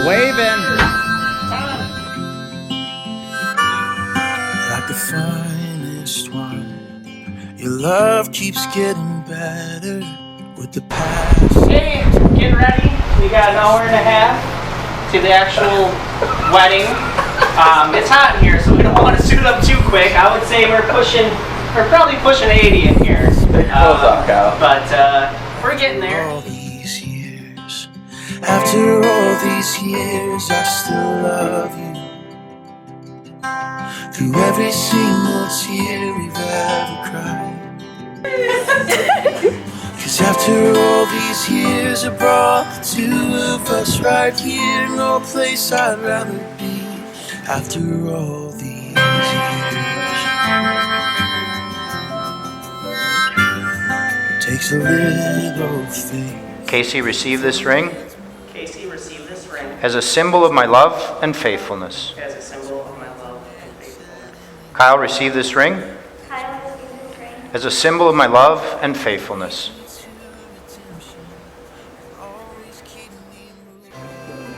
Waving. Like the finest wine, your love keeps getting better with the past. Hey, getting ready. We got an hour and a half to the actual wedding. It's hot in here, so we don't want to suit up too quick. I would say we're probably pushing 80 in here. Close up, Kyle. But we're getting there. All these years, after all these years, I still love you. Through every single tear we've ever cried. 'Cause after all these years, I brought the two of us right here. No place I'd rather be. After all these years, takes a little faith. Casey, receive this ring Casey, receive this ring as a symbol of my love and faithfulness. as a symbol of my love and faithfulness. Kyle, receive this ring Kyle, receive this ring as a symbol of my love and faithfulness.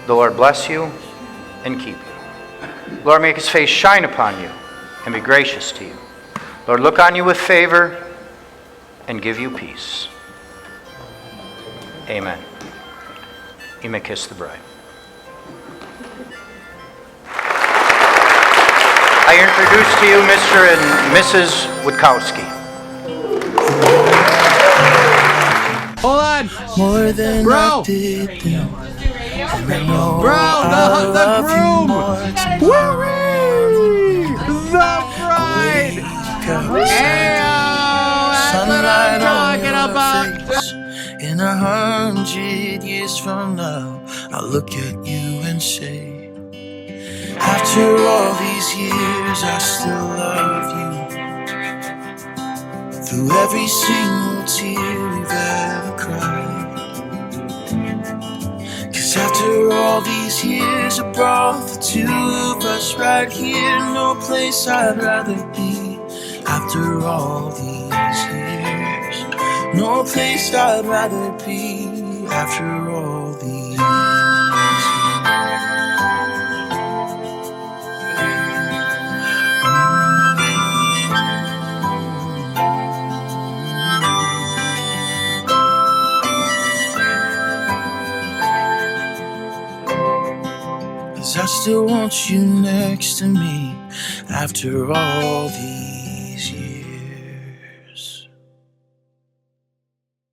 The Lord bless you and keep you. Lord, make his face shine upon you and be gracious to you. Lord, look on you with favor and give you peace. Amen. You may kiss the bride. I introduce to you Mr. and Mrs. Witkowski. Hold on. More than Bro. I did then. And I know Bro, I the love you groom. more tonight. Woo-wee! The bride. Wake up, Hey-o, that's what I'm sunlight on talking your about. face. In 100 years from now, I'll look at you and say, after all these years, I still love you. Through every single tear we've ever cried. 'Cause after all these years, I brought the two of us right here. No place I'd rather be. After all these years, no place I'd rather be. After all these years. Cause I still want you next to me after all these years.